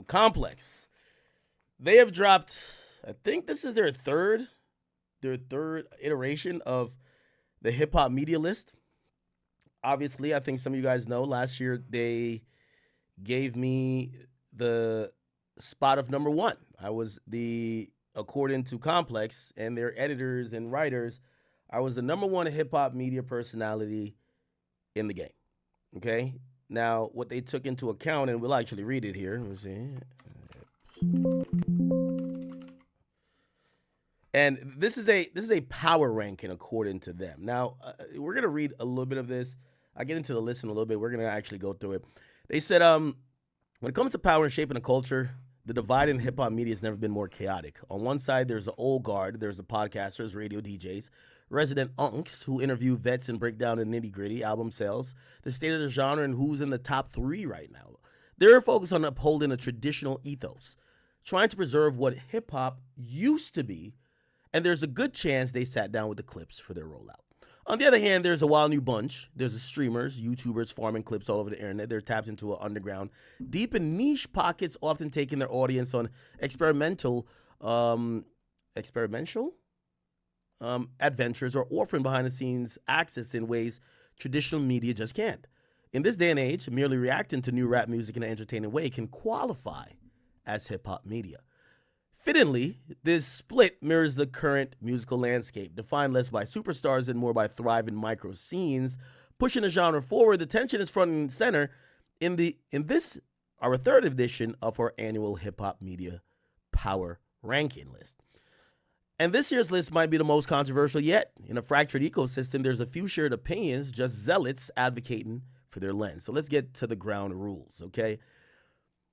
Complex. They have dropped, I think this is their third iteration of the hip hop media list. Obviously, I think some of you guys know last year they gave me the spot of number one. I was according to Complex and their editors and writers, I was the number one hip hop media personality in the game. Okay. Now, what they took into account, and we'll actually read it here. Let's see. And this is a power ranking according to them. Now, we're gonna read a little bit of this. I get into the list in a little bit. We're gonna actually go through it. They said, when it comes to power and shaping a culture, the divide in hip hop media has never been more chaotic. On one side, there's the old guard, there's the podcasters, radio DJs, resident unks who interview vets and break down the nitty gritty, album sales, the state of the genre, and who's in the top three right now. They're focused on upholding a traditional ethos, trying to preserve what hip hop used to be, and there's a good chance they sat down with the clips for their rollout. On the other hand, there's a wild new bunch. There's the streamers, YouTubers farming clips all over the internet. They're tapped into an underground, deep and niche pockets, often taking their audience on experimental adventures or orphan behind the scenes access in ways traditional media just can't. In this day and age, merely reacting to new rap music in an entertaining way can qualify as hip hop media. Fittingly, this split mirrors the current musical landscape, defined less by superstars and more by thriving micro scenes, pushing the genre forward. The tension is front and center in this our third edition of our annual hip hop media power ranking list. And this year's list might be the most controversial yet. In a fractured ecosystem, there's a few shared opinions, just zealots advocating for their lens. So let's get to the ground rules, okay?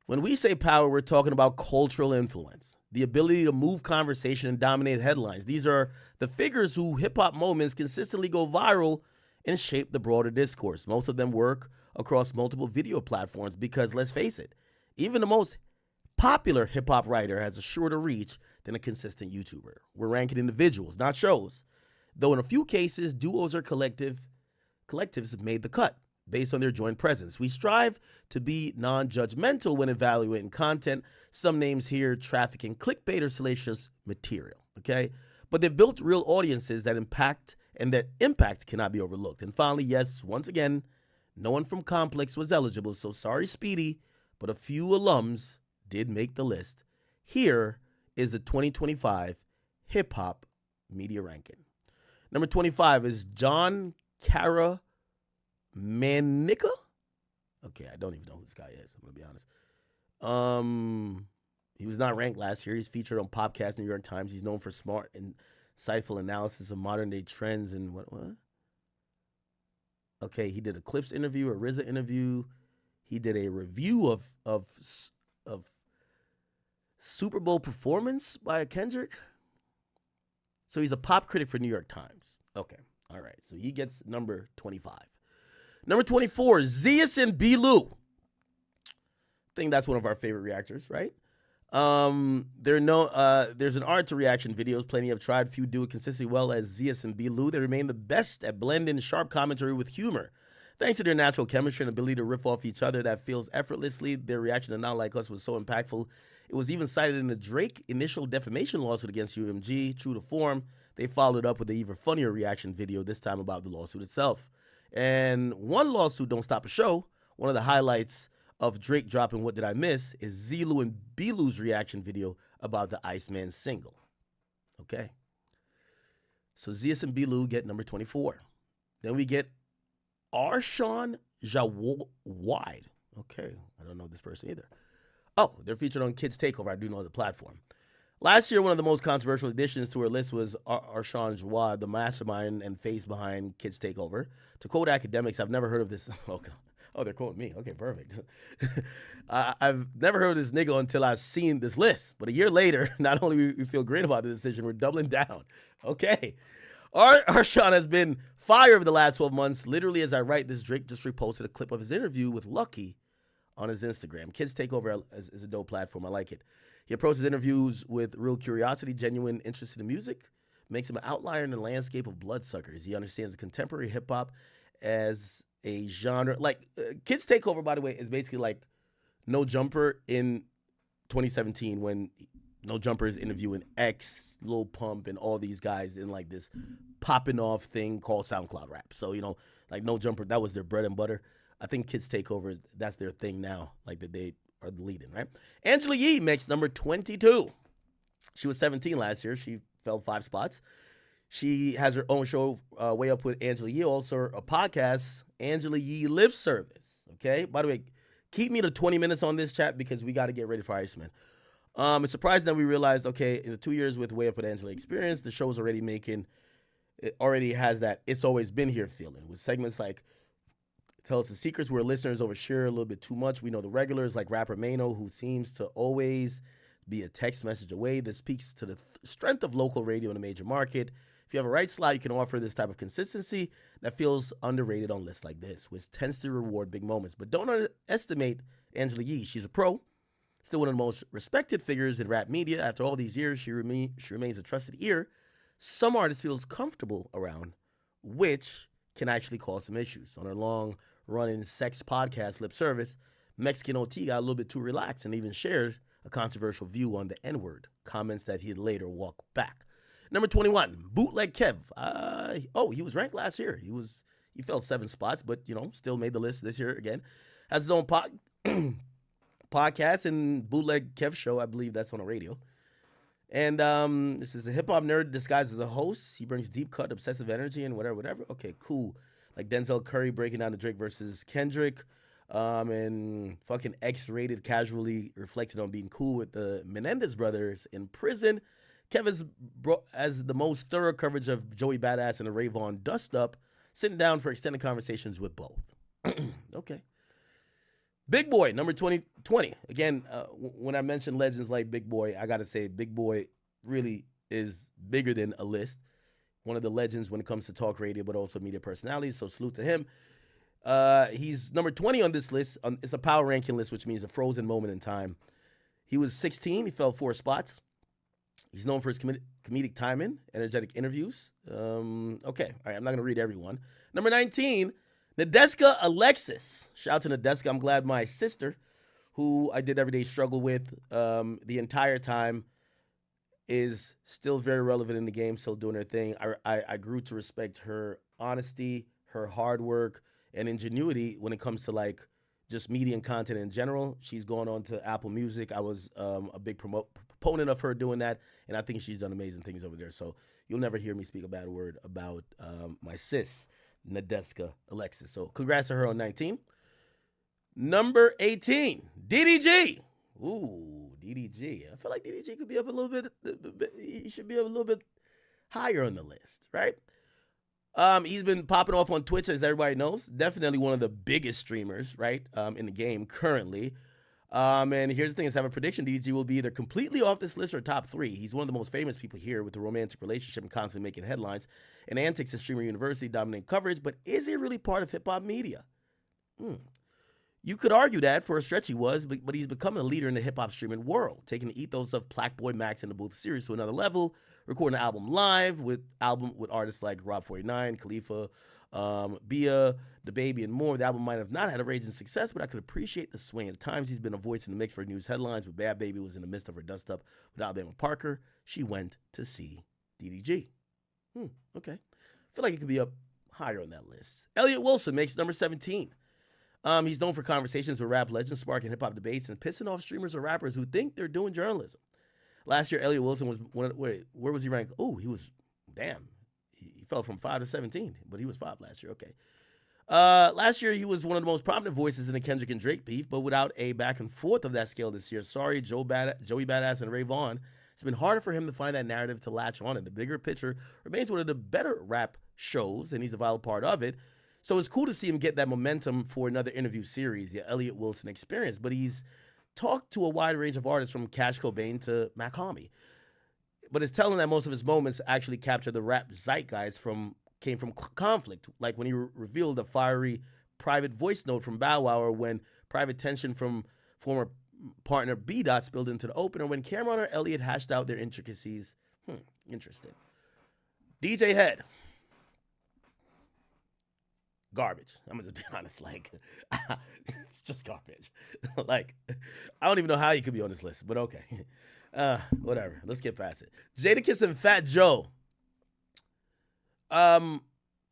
When we say power, we're talking about cultural influence, the ability to move conversation and dominate headlines. These are the figures who hip-hop moments consistently go viral and shape the broader discourse. Most of them work across multiple video platforms because, let's face it, even the most popular hip-hop writer has a shorter reach than a consistent YouTuber. We're ranking individuals, not shows, though in a few cases, duos or collectives have made the cut based on their joint presence. We strive to be non-judgmental when evaluating content. Some names here trafficking clickbait or salacious material, okay? But they've built real audiences that impact cannot be overlooked. And finally, yes, once again, no one from Complex was eligible, so sorry, Speedy, but a few alums did make the list. Here is the 2025 Hip Hop Media Ranking. Number 25 is John Cara Manica? Okay, I don't even know who this guy is. I'm going to be honest. He was not ranked last year. He's featured on Popcast, New York Times. He's known for smart and insightful analysis of modern day trends and what? Okay, he did a Clips interview, a RZA interview. He did a review of Super Bowl performance by Kendrick. So he's a pop critic for New York Times. Okay, all right. So he gets number 25. Number 24, Zeus and B-Lou. I think that's one of our favorite reactors, right? There's an art to reaction videos. Plenty have tried. Few do it consistently well as Zeus and B-Lou. They remain the best at blending sharp commentary with humor. Thanks to their natural chemistry and ability to riff off each other that feels effortlessly, their reaction to Not Like Us was so impactful. It was even cited in the Drake initial defamation lawsuit against UMG. True to form, they followed up with an even funnier reaction video, this time about the lawsuit itself. And one lawsuit don't stop a show. One of the highlights of Drake dropping What Did I Miss is Z-Lu and B-Lu's reaction video about the Iceman single. Okay. So Zeus and B-Lu get number 24. Then we get Arshawn Jawad. Okay. I don't know this person either. Oh, they're featured on Kids Takeover. I do know the platform. Last year, one of the most controversial additions to her list was Arshawn Jawad, the mastermind and face behind Kids Takeover. To quote Akademiks, I've never heard of this. Oh, they're quoting me. Okay, perfect. I've never heard of this nigga until I've seen this list. But a year later, not only we feel great about the decision, we're doubling down. Okay. Arshawn has been fire over the last 12 months. Literally, as I write this, Drake just reposted a clip of his interview with Lucky on his Instagram. Kids Takeover is a dope platform. I like it. He approaches interviews with real curiosity, genuine interest in the music, makes him an outlier in the landscape of bloodsuckers. He understands contemporary hip-hop as a genre. Like, Kids Takeover, by the way, is basically like No Jumper in 2017 when No Jumper is interviewing X, Lil Pump, and all these guys in like this popping off thing called SoundCloud rap. So, like No Jumper, that was their bread and butter. I think Kids Takeover, that's their thing now, like that they are the leading, right? Angela Yee makes number 22. She was 17 last year. She fell 5 spots. She has her own show, Way Up with Angela Yee, also a podcast, Angela Yee Lip Service. Okay. By the way, keep me to 20 minutes on this chat because we got to get ready for Iceman. It's surprising that we realized, okay, in the 2 years with Way Up with Angela experience, the show's it already has that It's Always Been Here feeling with segments like Tell Us the Secrets where listeners overshare a little bit too much. We know the regulars like rapper Mano, who seems to always be a text message away. This speaks to the strength of local radio in a major market. If you have a right slot, you can offer this type of consistency that feels underrated on lists like this, which tends to reward big moments. But don't underestimate Angela Yee. She's a pro, still one of the most respected figures in rap media. After all these years, she remains a trusted ear some artists feels comfortable around, which can actually cause some issues. On her long-running sex podcast, Lip Service, Mexican OT got a little bit too relaxed and even shared a controversial view on the N-word, comments that he'd later walk back. Number 21, Bootleg Kev. He was ranked last year. He fell 7 spots, but still made the list this year again. Has his own podcast and Bootleg Kev show. I believe that's on the radio. And this is a hip hop nerd disguised as a host. He brings deep cut, obsessive energy and whatever. Okay, cool. Like Denzel Curry breaking down the Drake versus Kendrick. And fucking X-rated casually reflected on being cool with the Menendez brothers in prison. Kev has the most thorough coverage of Joey Badass and the Ray Vaughn Dust Up, sitting down for extended conversations with both. Okay. Big Boy, number 20. Again, when I mention legends like Big Boy, I got to say Big Boy really is bigger than a list. One of the legends when it comes to talk radio, but also media personalities, so salute to him. He's number 20 on this list. It's a power ranking list, which means a frozen moment in time. He was 16. He fell 4 spots. He's known for his comedic timing, energetic interviews. Okay. All right, I'm not going to read everyone. Number 19, Nadeska Alexis. Shout out to Nadeska. I'm glad my sister, who I did Everyday Struggle with the entire time, is still very relevant in the game, still doing her thing. I grew to respect her honesty, her hard work, and ingenuity when it comes to like just media and content in general. She's gone on to Apple Music. I was a big proponent of her doing that, and I think she's done amazing things over there. So you'll never hear me speak a bad word about my sis, Nadeska Alexis. So congrats to her on 19. Number 18, DDG. Ooh, DDG. I feel like DDG could be up a little bit. He should be up a little bit higher on the list, right? He's been popping off on Twitch, as everybody knows. Definitely one of the biggest streamers, right, in the game currently. And here's the thing, is I have a prediction. DDG will be either completely off this list or top 3. He's one of the most famous people here with a romantic relationship and constantly making headlines. And antics at Streamer University dominate coverage, but is he really part of hip-hop media? You could argue that for a stretch he was, but he's becoming a leader in the hip-hop streaming world, taking the ethos of Plaque Boy Max in the Booth series to another level, recording an album live with artists like Rob 49, Khalifa, Bia, The Baby, and more. The album might have not had a raging success, but I could appreciate the swing. At times, he's been a voice in the mix for news headlines. When Bad Baby was in the midst of her dust-up with Alabama Parker, she went to see DDG. Okay. I feel like it could be up higher on that list. Elliot Wilson makes number 17. He's known for conversations with rap legends, sparking hip-hop debates, and pissing off streamers or rappers who think they're doing journalism. Last year, Elliot Wilson was where was he ranked? Oh, he was, damn. He fell from 5 to 17, but he was 5 last year. Okay. Last year, he was one of the most prominent voices in the Kendrick and Drake beef, but without a back and forth of that scale this year. Sorry, Joey Badass and Ray Vaughn. It's been harder for him to find that narrative to latch on, and the bigger picture remains one of the better rap shows, and he's a vital part of it. So it's cool to see him get that momentum for another interview series, the Elliot Wilson Experience. But he's talked to a wide range of artists from Cash Cobain to Mac Homie. But it's telling that most of his moments actually capture the rap zeitgeist came from conflict, like when he revealed a fiery private voice note from Bow Wow, or when private tension from former partner B-Dot spilled into the open, or when Cameron or Elliot hashed out their intricacies. Interesting. DJ Head. garbage. I'm gonna just be honest. Like, it's just garbage. Like, I don't even know how he could be on this list, but okay. Whatever. Let's get past it. Jadakiss and Fat Joe.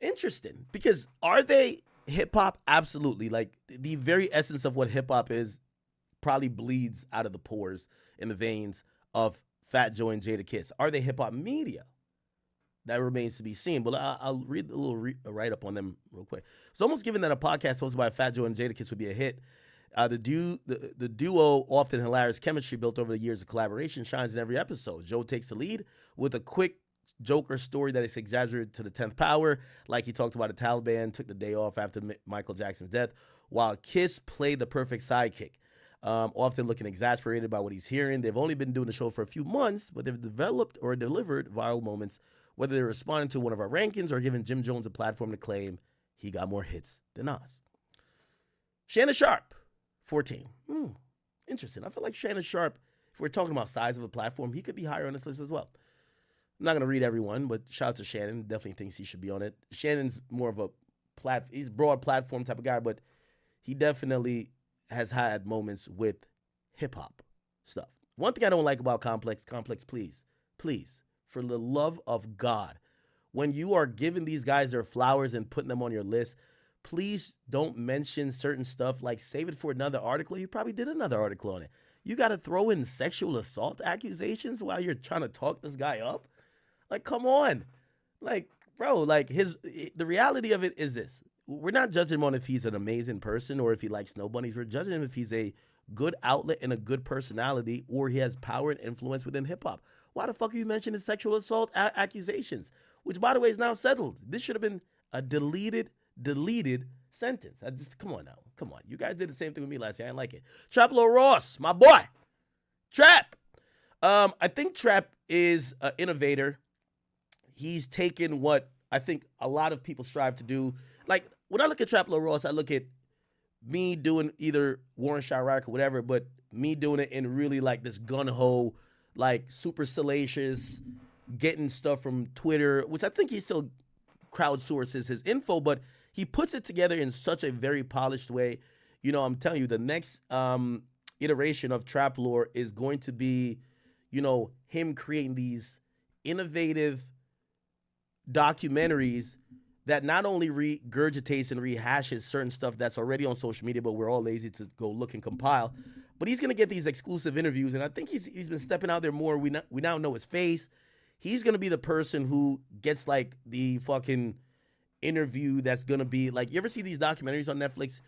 Interesting, because are they hip hop? Absolutely. Like, the very essence of what hip hop is probably bleeds out of the pores in the veins of Fat Joe and Jadakiss. Are they hip hop media? That remains to be seen. But I'll read a little write up on them real quick. It's almost given that a podcast hosted by Fat Joe and Jadakiss would be a hit. The duo, often hilarious chemistry built over the years of collaboration, shines in every episode. Joe takes the lead with a quick Joker story that is exaggerated to the 10th power, like he talked about the Taliban took the day off after Michael Jackson's death, while Kiss played the perfect sidekick, often looking exasperated by what he's hearing. They've only been doing the show for a few months, but they've developed or delivered viral moments, whether they're responding to one of our rankings or giving Jim Jones a platform to claim he got more hits than us. Shannon Sharp, 14. Interesting. I feel like Shannon Sharp, if we're talking about size of a platform, he could be higher on this list as well. I'm not going to read everyone, but shout out to Shannon. Definitely thinks he should be on it. Shannon's more of a he's broad platform type of guy, but he definitely has had moments with hip-hop stuff. One thing I don't like about Complex, please, for the love of God, when you are giving these guys their flowers and putting them on your list, please don't mention certain stuff, like save it for another article. You probably did another article on it. You got to throw in sexual assault accusations while you're trying to talk this guy up? Like, come on. Like, bro, like the reality of it is this. We're not judging him on if he's an amazing person or if he likes snow bunnies. We're judging him if he's a good outlet and a good personality, or he has power and influence within hip hop. Why the fuck are you mentioning sexual assault accusations? Which, by the way, is now settled. This should have been a deleted sentence. Come on now. Come on. You guys did the same thing with me last year. I didn't like it. Trap Lil Ross, my boy. Trap. I think Trap is an innovator. He's taken what I think a lot of people strive to do. Like, when I look at Trap Lil Ross, I look at me doing either Warren Chirac or whatever, but me doing it in really like this gun-ho, like super salacious, getting stuff from Twitter, which I think he still crowdsources his info, but he puts it together in such a very polished way. You know, I'm telling you, the next iteration of Trap Lore is going to be, you know, him creating these innovative documentaries that not only regurgitates and rehashes certain stuff that's already on social media, but we're all lazy to go look and compile. But he's gonna get these exclusive interviews, and I think he's been stepping out there more. We now know his face. He's gonna be the person who gets like the fucking interview that's gonna be like, you ever see these documentaries on Netflix?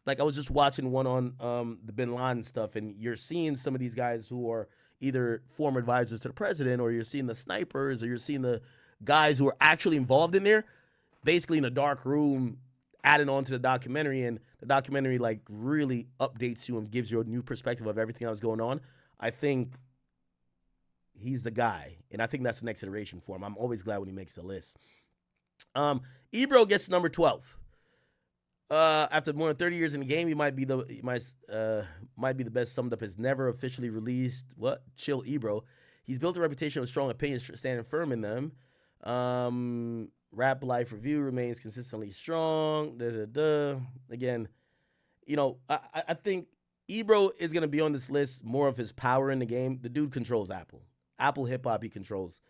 Like, I was just watching one on the Bin Laden stuff, and you're seeing some of these guys who are either former advisors to the president, or you're seeing the snipers, or you're seeing the guys who are actually involved in there, basically in a dark room, adding on to the documentary, and the documentary like really updates you and gives you a new perspective of everything that was going on. I think he's the guy, and I think that's the next iteration for him. I'm always glad when he makes the list. Ebro gets number 12. After more than 30 years in the game, he might be the best summed up as never officially released. What? Chill Ebro. He's built a reputation with strong opinions, standing firm in them. Rap Life Review remains consistently strong. Again, you know, I think Ebro is going to be on this list, more of his power in the game. The dude controls Apple hip hop he controls.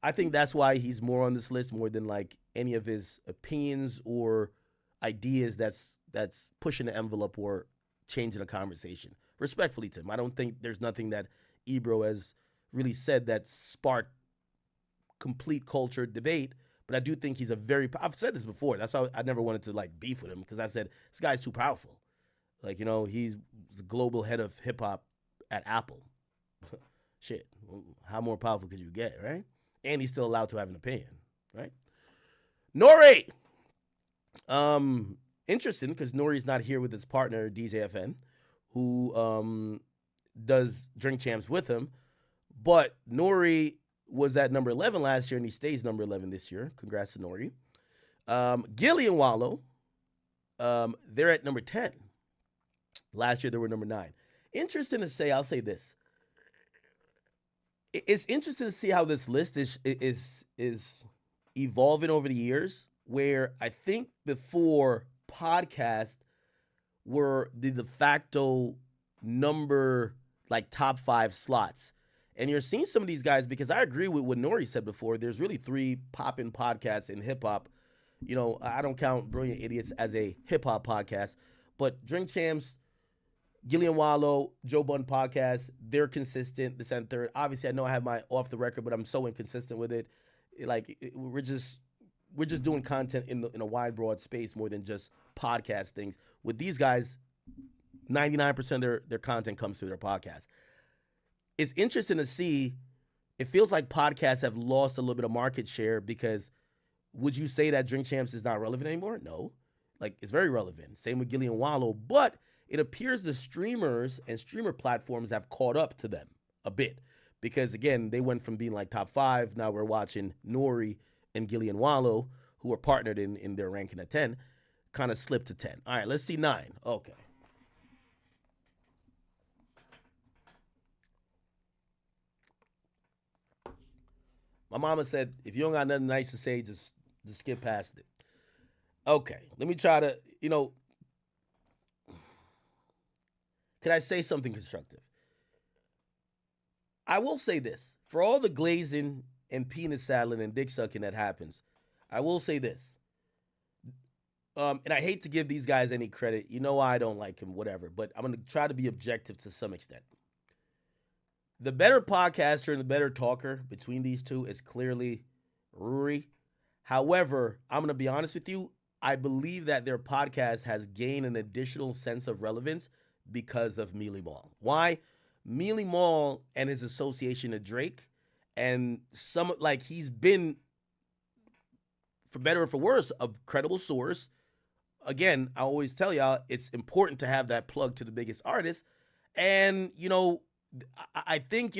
I think that's why he's more on this list, more than like any of his opinions or ideas that's pushing the envelope or changing the conversation. Respectfully to him, I don't think there's nothing that Ebro has really said that sparked complete culture debate, but I do think he's I've said this before. That's how I never wanted to like beef with him, because I said this guy's too powerful. Like, you know, he's the global head of hip hop at Apple. Shit, how more powerful could you get, right? And he's still allowed to have an opinion, right? Nori. Interesting, because Nori's not here with his partner DJFN, who does Drink Champs with him, but Nori was at number 11 last year, and he stays number 11 this year. Congrats to Nori. Gilly and Wallow, they're at number 10. Last year, they were number 9. Interesting to say, I'll say this. It's interesting to see how this list is evolving over the years. where I think before podcasts were the de facto number like top five slots. And you're seeing some of these guys because I agree with what Nori said before. There's really three poppin' podcasts in hip hop. You know, I don't count Brilliant Idiots as a hip hop podcast, but Drink Champs, Gillian Wallow, Joe Budden podcast, they're consistent. This and third. Obviously, I know I have my off the record, but I'm so inconsistent with it. We're just doing content in a wide, broad space more than just podcast things. With these guys, 99% of their content comes through their podcast. It's interesting to see. It feels like podcasts have lost a little bit of market share because would you say that Drink Champs is not relevant anymore? No. Like, it's very relevant. Same with Gillian Wallow. But it appears the streamers and streamer platforms have caught up to them a bit. Because, again, they went from being like top five. Now we're watching Nori and Gillian Wallow, who are partnered in their ranking at 10, kind of slipped to 10. All right, let's see 9. Okay. My mama said, if you don't got nothing nice to say, just skip past it. Okay, let me try to, can I say something constructive? I will say this. For all the glazing and penis saddling and dick sucking that happens, I will say this. And I hate to give these guys any credit. You know I don't like him, whatever. But I'm going to try to be objective to some extent. The better podcaster and the better talker between these two is clearly Ruri. However, I'm going to be honest with you. I believe that their podcast has gained an additional sense of relevance because of Mealy Mall. Why? Mealy Mall and his association to Drake, and he's been, for better or for worse, a credible source. Again, I always tell y'all it's important to have that plug to the biggest artist. And, I think,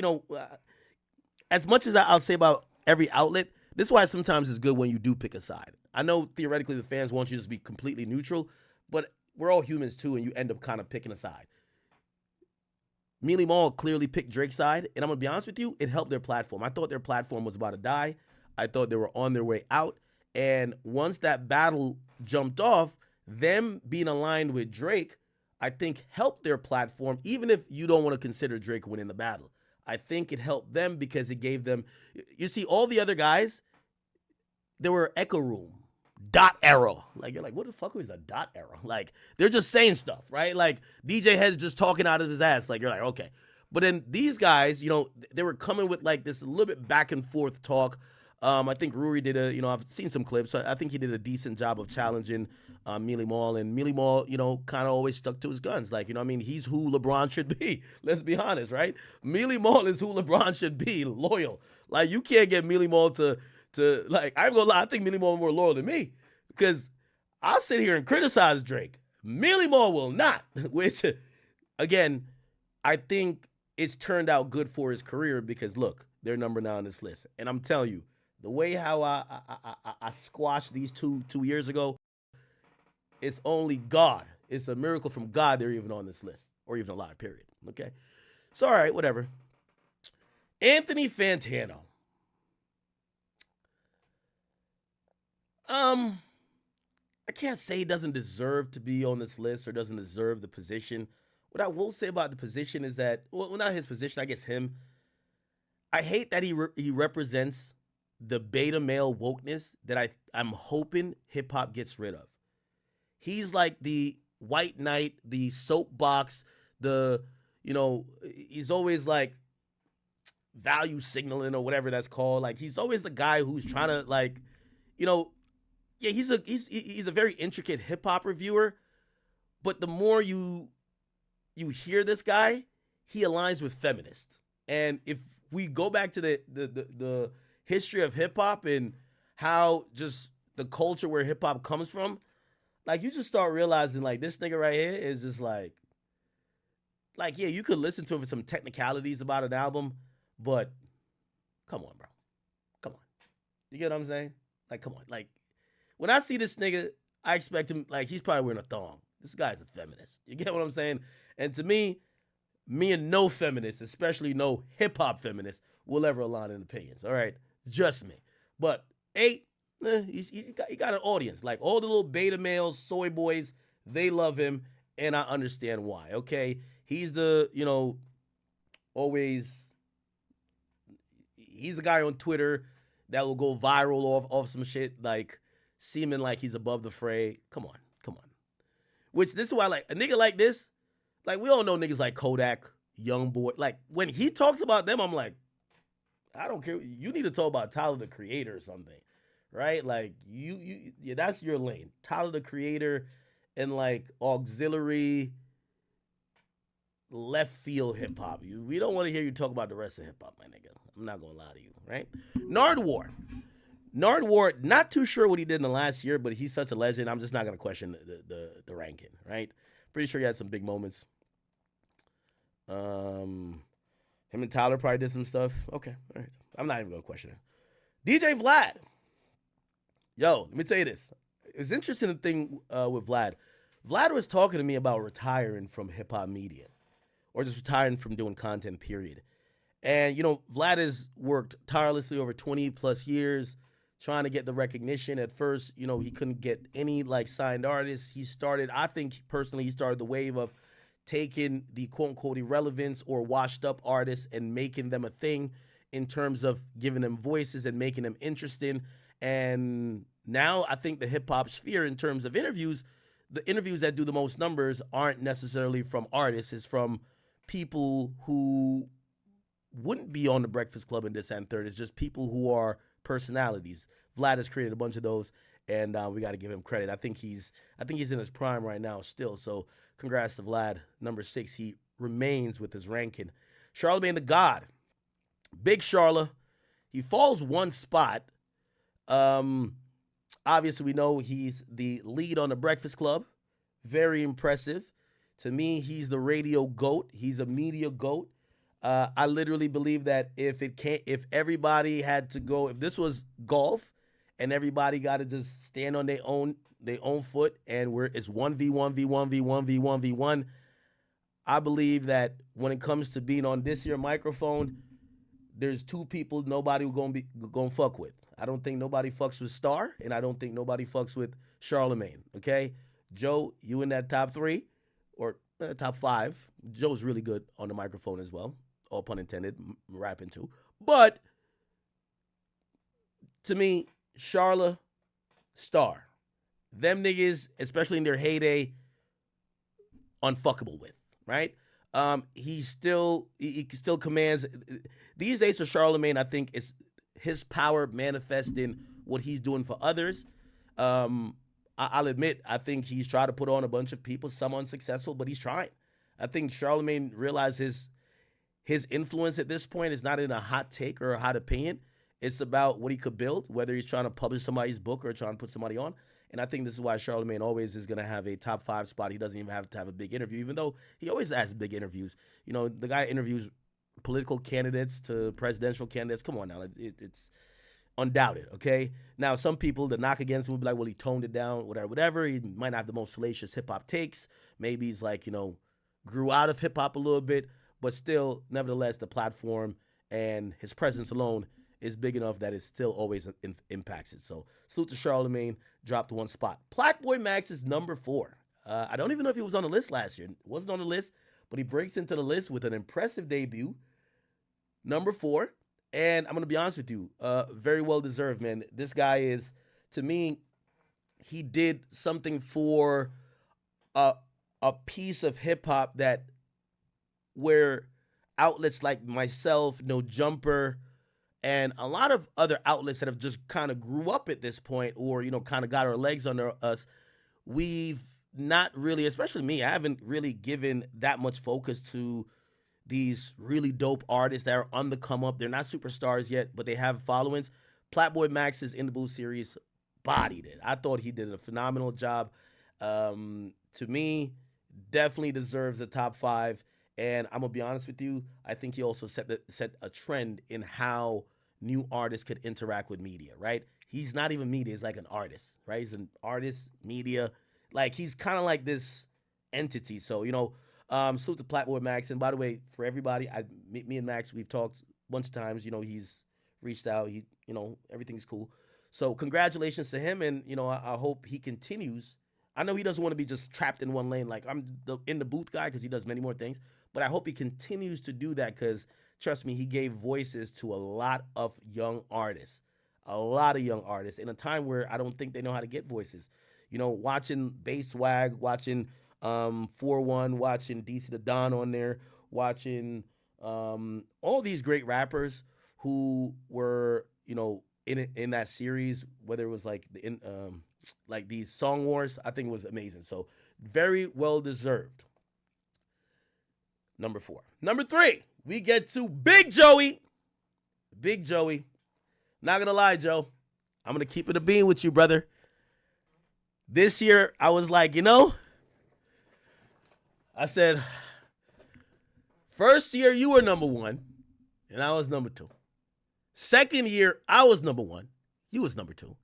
as much as I'll say about every outlet, this is why sometimes it's good when you do pick a side. I know theoretically the fans want you to be completely neutral, but we're all humans too, and you end up kind of picking a side. Mealy Mall clearly picked Drake's side, and I'm going to be honest with you, it helped their platform. I thought their platform was about to die. I thought they were on their way out. And once that battle jumped off, them being aligned with Drake, I think helped their platform, even if you don't want to consider Drake winning the battle. I think it helped them because it gave them, you see, all the other guys, they were echo room, dot arrow. Like, you're like, what the fuck is a dot arrow? Like, they're just saying stuff, right? Like, DJ Head's just talking out of his ass. Like, you're like, okay. But then these guys, they were coming with like this a little bit back and forth talk. I think Ruri did I've seen some clips. So I think he did a decent job of challenging Mealy Mall. And Mealy Mall, kind of always stuck to his guns. Like, he's who LeBron should be. Let's be honest, right? Mealy Mall is who LeBron should be, loyal. Like, you can't get Mealy Mall to like, I'm gonna lie, I think Mealy Mall is more loyal than me. Because I'll sit here and criticize Drake. Mealy Mall will not. Which, again, I think it's turned out good for his career because, look, they're number 9 on this list. And I'm telling you, the way how I squashed these two years ago, it's only God. It's a miracle from God they're even on this list, or even alive, period. Okay? So, all right, whatever. Anthony Fantano. I can't say he doesn't deserve to be on this list or doesn't deserve the position. What I will say about the position is that, well, not his position, I guess him. I hate that he represents the beta male wokeness that I'm hoping hip hop gets rid of. He's like the white knight, the soapbox, he's always like value signaling or whatever that's called. Like, he's always the guy who's trying to he's a very intricate hip hop reviewer, but the more you hear this guy, he aligns with feminists. And if we go back to the history of hip hop and how just the culture where hip hop comes from, like, you just start realizing, like, this nigga right here is just like, yeah, you could listen to it for some technicalities about an album, but come on, bro. Come on. You get what I'm saying? Like, come on. Like, when I see this nigga, I expect him, like, he's probably wearing a thong. This guy's a feminist. You get what I'm saying? And to me and no feminists, especially no hip-hop feminists, will ever align in opinions, all right? Just me. But 8, he got an audience. Like all the little beta males, soy boys, they love him, and I understand why. Okay, he's the always he's the guy on Twitter that will go viral off some shit like seeming like he's above the fray. Come on, come on. Which this is why like a nigga like this, like we all know niggas like Kodak, Young Boy. Like when he talks about them, I'm like, I don't care. You need to talk about Tyler the Creator or something, right? Like yeah, that's your lane. Tyler the Creator and like auxiliary left field hip hop. We don't want to hear you talk about the rest of hip hop, my nigga. I'm not gonna lie to you, right? Nardwar. Nardwar, not too sure what he did in the last year, but he's such a legend. I'm just not gonna question the ranking, right? Pretty sure he had some big moments. Him and Tyler probably did some stuff. Okay, all right. I'm not even gonna question it. DJ Vlad. Yo, let me tell you this. It's interesting the thing with Vlad. Vlad was talking to me about retiring from hip hop media, or just retiring from doing content. Period. And Vlad has worked tirelessly over 20 plus years, trying to get the recognition. At first, he couldn't get any like signed artists. I think personally, he started the wave of taking the quote unquote irrelevance or washed up artists and making them a thing in terms of giving them voices and making them interesting. And now I think the hip hop sphere, in terms of interviews, the interviews that do the most numbers aren't necessarily from artists, it's from people who wouldn't be on the Breakfast Club and this and third. It's just people who are personalities. Vlad has created a bunch of those, and we got to give him credit. I think he's in his prime right now still. So congrats to Vlad. Number 6, he remains with his ranking. Charlemagne the God, Big Charla. He falls one spot. Obviously, we know he's the lead on the Breakfast Club. Very impressive. To me, he's the radio GOAT. He's a media GOAT. I literally believe that if everybody had to go, if this was golf and everybody got to just stand on their own foot and it's 1v1, v1, v1, v1, v1, I believe that when it comes to being on this here microphone, there's two people nobody gonna fuck with. I don't think nobody fucks with Star, and I don't think nobody fucks with Charlemagne. Okay, Joe, you in that top 3 or top 5? Joe's really good on the microphone as well. All pun intended, rapping too. But to me, Charla, Star, them niggas, especially in their heyday, unfuckable with, right? He still commands. These days of Charlemagne, I think, is his power manifest in what he's doing for others. I'll admit, I think he's tried to put on a bunch of people, some unsuccessful, but he's trying. I think Charlemagne realizes his influence at this point is not in a hot take or a hot opinion. It's about what he could build, whether he's trying to publish somebody's book or trying to put somebody on. And I think this is why Charlemagne always is going to have a top 5 spot. He doesn't even have to have a big interview, even though he always has big interviews. The guy interviews political candidates to presidential candidates. Come on now. It's undoubted, okay? Now, some people, the knock against him would be like, well, he toned it down, whatever. He might not have the most salacious hip-hop takes. Maybe he's like, grew out of hip-hop a little bit. But still, nevertheless, the platform and his presence alone is big enough that it still always impacts it. So, salute to Charlemagne, dropped 1 spot. Plaque Max is number 4. I don't even know if he was on the list last year. Wasn't on the list, but he breaks into the list with an impressive debut. Number 4. And I'm going to be honest with you, very well deserved, man. This guy is, to me, he did something for a piece of hip-hop that where outlets like myself, No Jumper, and a lot of other outlets that have just kind of grew up at this point or, kind of got our legs under us, we've not really, especially me, I haven't really given that much focus to these really dope artists that are on the come up. They're not superstars yet, but they have followings. Platboy Max's In the Booth series bodied it. I thought he did a phenomenal job. To me, definitely deserves a top 5. And I'm going to be honest with you, I think he also set a trend in how new artists could interact with media, right? He's not even media, he's like an artist, right? He's an artist, media. Like, he's kind of like this entity. So, salute to Platboy Max. And by the way, for everybody, me and Max, we've talked a bunch of times. He's reached out. Everything's cool. So congratulations to him, and I hope he continues. I know he doesn't want to be just trapped in one lane. Like I'm in the booth guy because he does many more things, but I hope he continues to do that because trust me, he gave voices to a lot of young artists in a time where I don't think they know how to get voices. Watching Bass Swag, watching 4-1, watching DC the Don on there, watching all these great rappers who were in that series, whether it was like these song wars. I think it was amazing. So very well deserved. Number 4. Number 3, we get to Big Joey. Big Joey. Not gonna lie, Joe. I'm gonna keep it a bean with you, brother. This year, I was like, I said, first year you were number 1, and I was number 2. Second year, I was number 1. You was number 2.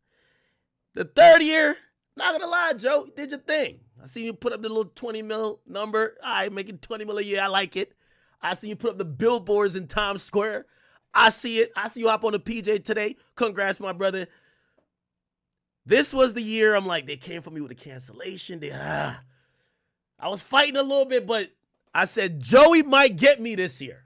The third year, not gonna lie, Joe, you did your thing. I seen you put up the little 20 mil number. All right, making 20 mil a year. I like it. I seen you put up the billboards in Times Square. I see it. I see you hop on the PJ today. Congrats, my brother. This was the year I'm like, they came for me with a cancellation. I was fighting a little bit, but I said, Joey might get me this year.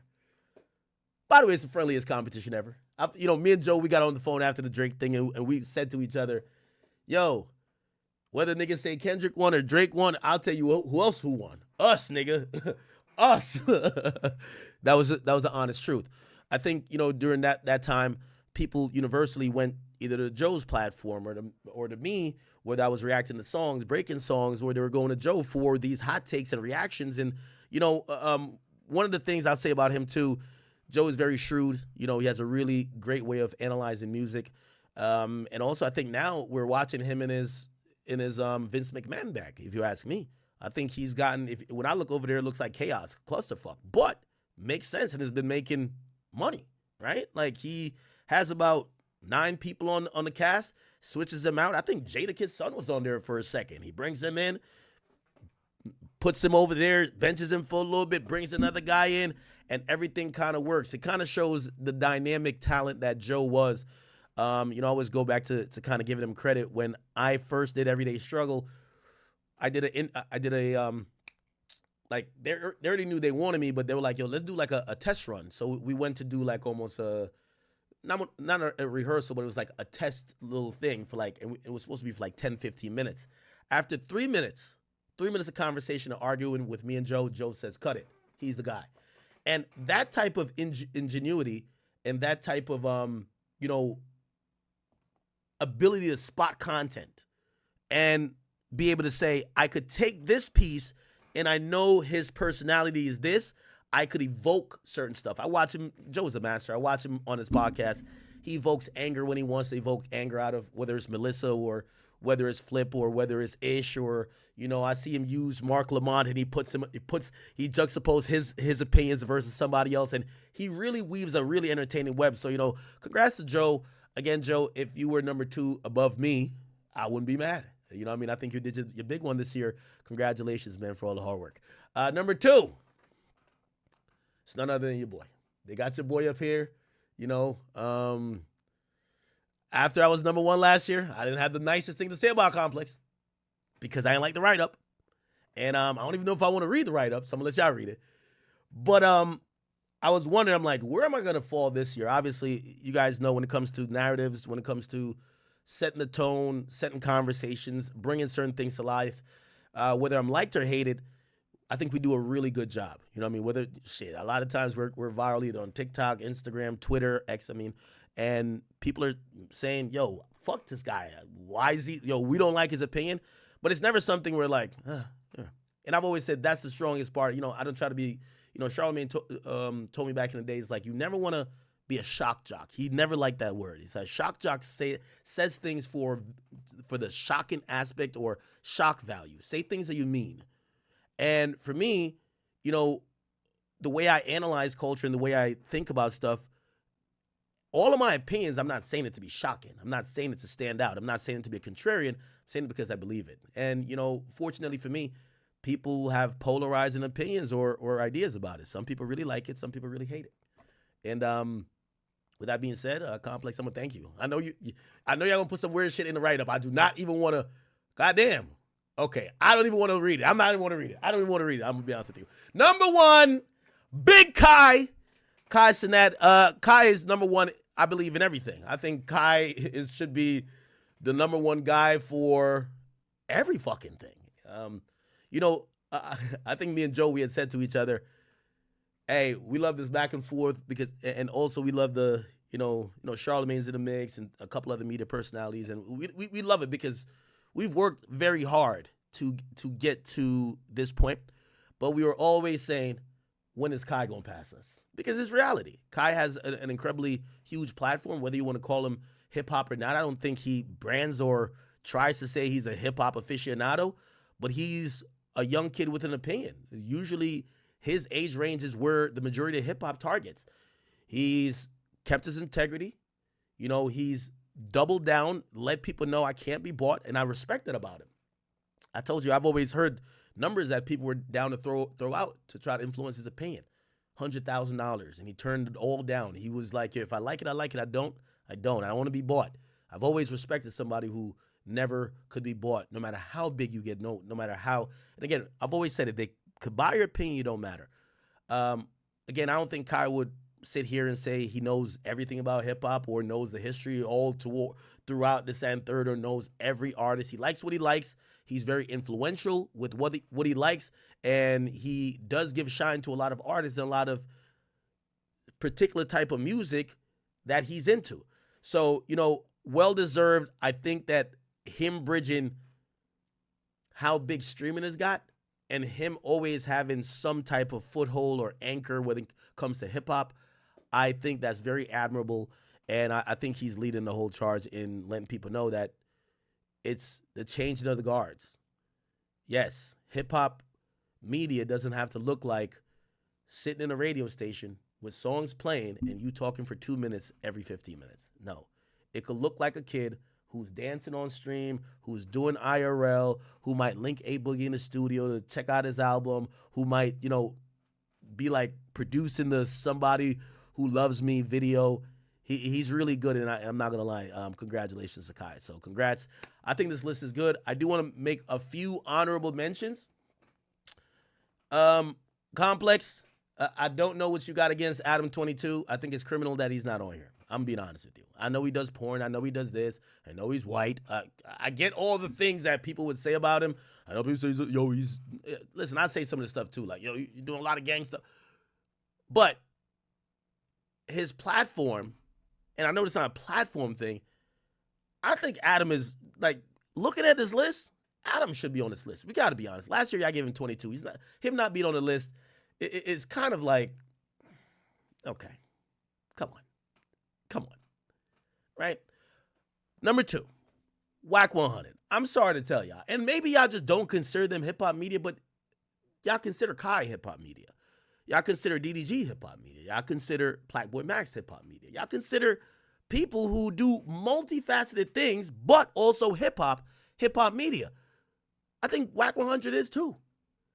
By the way, it's the friendliest competition ever. Me and Joe, we got on the phone after the Drake thing, and we said to each other, yo, whether niggas say Kendrick won or Drake won, I'll tell you who else won. Us, nigga. Us. That was the honest truth. I think, during that time, people universally went either to Joe's platform or to me, whether I was reacting to songs, breaking songs, or they were going to Joe for these hot takes and reactions. And, one of the things I'll say about him, too, Joe is very shrewd. He has a really great way of analyzing music. And also, I think now we're watching him in his Vince McMahon bag, if you ask me. I think he's gotten, when I look over there, it looks like chaos, clusterfuck, but makes sense and has been making money, right? Like he has about 9 people on the cast, switches them out. I think Jadakiss' son was on there for a second. He brings him in, puts him over there, benches him for a little bit, brings another guy in, and everything kind of works. It kind of shows the dynamic talent that Joe was. I always go back to kind of giving him credit. When I first did Everyday Struggle, like they already knew they wanted me, but they were like, yo, let's do like a test run. So we went to do like almost not a rehearsal, but it was like a test little thing for like, and it was supposed to be for like 10, 15 minutes. After 3 minutes of conversation and arguing with me and Joe says, cut it. He's the guy. And that type of ingenuity and that type of, ability to spot content and be able to say, I could take this piece and I know his personality is this. I could evoke certain stuff. I watch him. Joe's a master. I watch him on his podcast. He evokes anger when he wants to evoke anger out of whether it's Melissa or whether it's Flip or whether it's Ish or, I see him use Mark Lamont and he juxtapose his opinions versus somebody else. And he really weaves a really entertaining web. So, congrats to Joe. Again, Joe, if you were number 2 above me, I wouldn't be mad. I think you did your big one this year. Congratulations, man, for all the hard work. Number 2, it's none other than your boy. They got your boy up here. After I was number 1 last year, I didn't have the nicest thing to say about Complex because I didn't like the write-up. And I don't even know if I want to read the write-up, so I'm going to let y'all read it. But I was wondering, I'm like, where am I going to fall this year? Obviously, you guys know when it comes to narratives, when it comes to setting the tone, setting conversations, bringing certain things to life, whether I'm liked or hated, I think we do a really good job. Whether, a lot of times we're viral either on TikTok, Instagram, Twitter, X, and people are saying, yo, fuck this guy. Why is he, we don't like his opinion. But it's never something where like, yeah. And I've always said that's the strongest part. I don't try to be, Charlamagne told me back in the days, like, you never want to be a shock jock. He never liked that word. He said shock jock says things for the shocking aspect or shock value. Say things that you mean. And for me, the way I analyze culture and the way I think about stuff, all of my opinions, I'm not saying it to be shocking. I'm not saying it to stand out. I'm not saying it to be a contrarian. I'm saying it because I believe it. And, fortunately for me, people have polarizing opinions or ideas about it. Some people really like it. Some people really hate it. And With that being said, Complex, I'm gonna thank you. I know y'all gonna put some weird shit in the write up. I do not even want to. Goddamn. Okay, I don't even want to read it. I'm not even want to read it. I don't even want to read it. I'm gonna be honest with you. Number one, Big Kai, Kai Cenat. Kai is number one. I believe in everything. I think Kai should be the number one guy for every fucking thing. I think me and Joe, we had said to each other, hey, we love this back and forth because, and also we love the, Charlemagne's in the mix and a couple other media personalities. And we love it because we've worked very hard to get to this point. But we were always saying, when is Kai going to pass us? Because it's reality. Kai has an incredibly huge platform, whether you want to call him hip hop or not. I don't think he brands or tries to say he's a hip hop aficionado, but he's a young kid with an opinion. Usually his age range is where the majority of hip hop targets. He's kept his integrity. He's doubled down, let people know I can't be bought, and I respect that about him. I told you, I've always heard numbers that people were down to throw out to try to influence his opinion. $100,000, and he turned it all down. He was like, if I like it, I like it. I don't. I don't want to be bought. I've always respected somebody who never could be bought, no matter how big you get, no matter how. And again, I've always said, if they could buy your opinion, you don't matter. Again, I don't think Kai would sit here and say he knows everything about hip-hop or knows the history all throughout this and third, or knows every artist. He likes what he likes. He's very influential with what he likes, and he does give shine to a lot of artists and a lot of particular type of music that he's into. So, well-deserved. I think that him bridging how big streaming has got and him always having some type of foothold or anchor when it comes to hip-hop, I think that's very admirable, and I think he's leading the whole charge in letting people know that it's the changing of the guards. Yes, hip-hop media doesn't have to look like sitting in a radio station with songs playing and you talking for 2 minutes every 15 minutes. No, it could look like a kid who's dancing on stream, who's doing IRL, who might link A Boogie in the studio to check out his album, who might, be like producing the Somebody Who Loves Me video. He's really good, and I'm not going to lie. Congratulations to Kai. So congrats. I think this list is good. I do want to make a few honorable mentions. Complex, I don't know what you got against Adam 22. I think it's criminal that he's not on here. I'm being honest with you. I know he does porn. I know he does this. I know he's white. I get all the things that people would say about him. I know people say, he's... Listen, I say some of this stuff too. Like, you're doing a lot of gang stuff. But his platform, and I know it's not a platform thing, I think Adam is, like, looking at this list, Adam should be on this list. We got to be honest. Last year, I gave him 22. Him not being on the list is kind of like, okay, come on. Right? Number 2, Whack 100. I'm sorry to tell y'all. And maybe y'all just don't consider them hip-hop media, but y'all consider Kai hip-hop media. Y'all consider DDG hip-hop media. Y'all consider Blackboy Max hip-hop media. Y'all consider people who do multifaceted things, but also hip-hop media. I think Whack 100 is too.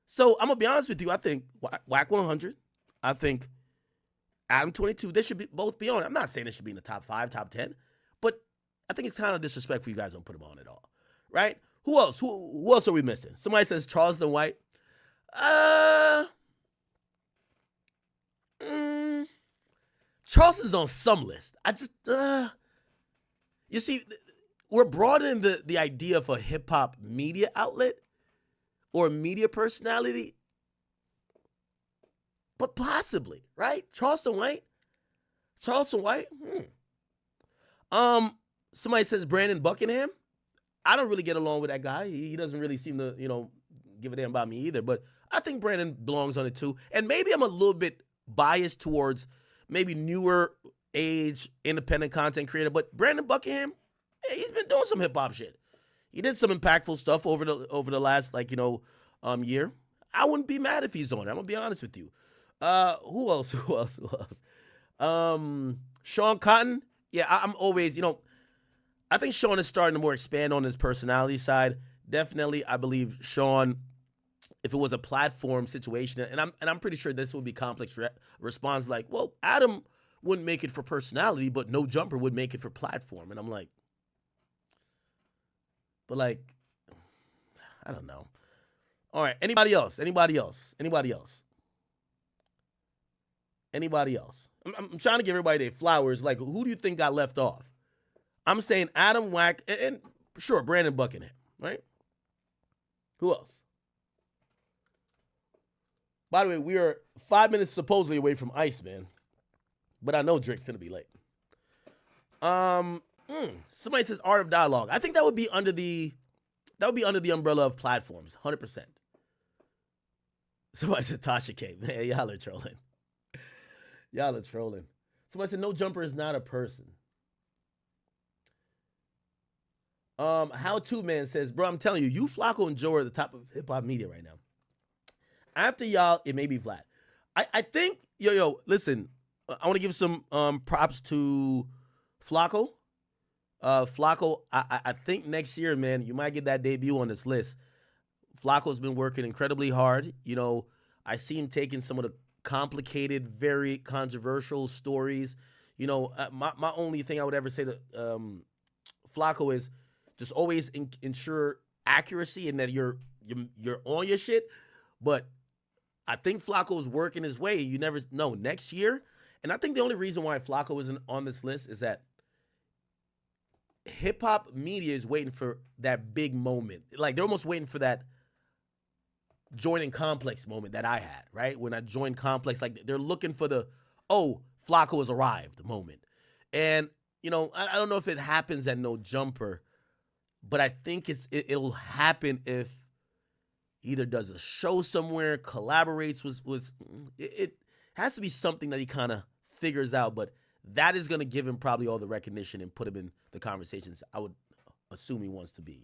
So I'm going to be honest with you. I think Whack 100, I think Adam 22, they should both be on it. I'm not saying they should be in the top 5, top 10, but I think it's kind of disrespectful you guys don't put them on at all, right? Who else? Who else are we missing? Somebody says Charleston White. Charleston's on some list. You see, we're broadening the idea of a hip-hop media outlet or media personality, but possibly, right? Charleston White. Somebody says Brandon Buckingham. I don't really get along with that guy. He doesn't really seem to, give a damn about me either. But I think Brandon belongs on it too. And maybe I'm a little bit biased towards maybe newer age independent content creator. But Brandon Buckingham, he's been doing some hip hop shit. He did some impactful stuff over the last year. I wouldn't be mad if he's on it. I'm gonna be honest with you. Who else? Sean Cotton. Yeah, I'm always, I think Sean is starting to more expand on his personality side. Definitely, I believe Sean, if it was a platform situation, and I'm pretty sure this will be Complex response like, well, Adam wouldn't make it for personality, but No Jumper would make it for platform. And I'm like, but like, I don't know. All right, anybody else? Anybody else? Anybody else? Anybody else? I'm trying to give everybody their flowers. Like, who do you think got left off? I'm saying Adam Wack and sure, Brandon Buckingham, right? Who else? By the way, we are 5 minutes supposedly away from Iceman, but I know Drake finna be late. Somebody says Art of Dialogue. I think that would be under the umbrella of platforms, 100%. Somebody said Tasha K. Man, y'all are trolling. Y'all are trolling. Somebody said No Jumper is not a person. How To Man says, bro, I'm telling you, you, Flacco, and Joe are at the top of hip hop media right now. After y'all, it may be Vlad. I think, listen, I want to give some props to Flacco. Flacco, I think next year, man, you might get that debut on this list. Flacco's been working incredibly hard. I see him taking some of the complicated, very controversial stories. My only thing I would ever say to Flacco is just always ensure accuracy and that you're on your shit. But I think Flacco is working his way. You never know next year. And I think the only reason why Flacco isn't on this list is that hip hop media is waiting for that big moment. Like they're almost waiting for that joining Complex moment that I had, right? When I joined Complex, like they're looking for the, oh, Flacco has arrived moment. And, I don't know if it happens at No Jumper, but I think it'll happen if either does a show somewhere, collaborates with it has to be something that he kind of figures out, but that is going to give him probably all the recognition and put him in the conversations I would assume he wants to be,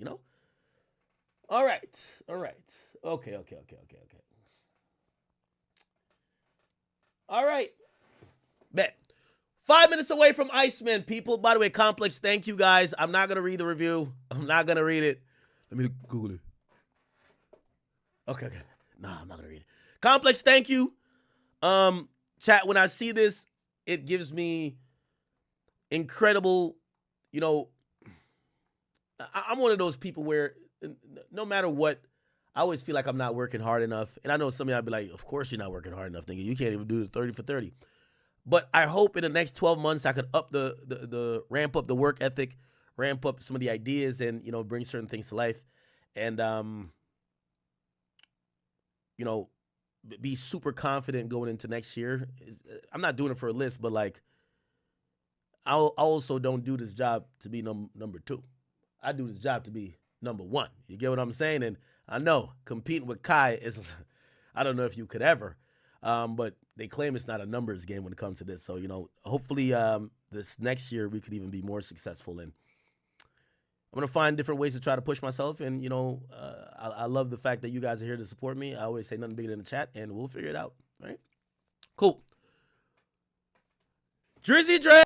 All right. Okay. All right. Bet. 5 minutes away from Iceman, people. By the way, Complex, thank you guys. I'm not going to read the review. I'm not going to read it. Let me Google it. Okay. Nah, I'm not going to read it. Complex, thank you. Chat, when I see this, it gives me incredible, I'm one of those people where no matter what, I always feel like I'm not working hard enough. And I know some of y'all be like, of course you're not working hard enough, nigga. You can't even do the 30 for 30. But I hope in the next 12 months I could up the ramp up the work ethic, ramp up some of the ideas and, bring certain things to life. And, be super confident going into next year. I'm not doing it for a list, but like, I also don't do this job to be number two. I do this job to be number one. You get what I'm saying? And I know competing with Kai is, I don't know if you could ever, but they claim it's not a numbers game when it comes to this. So, hopefully this next year we could even be more successful. And I'm going to find different ways to try to push myself. And, I love the fact that you guys are here to support me. I always say nothing bigger than the chat, and we'll figure it out. All right? Cool. Drizzy Dre.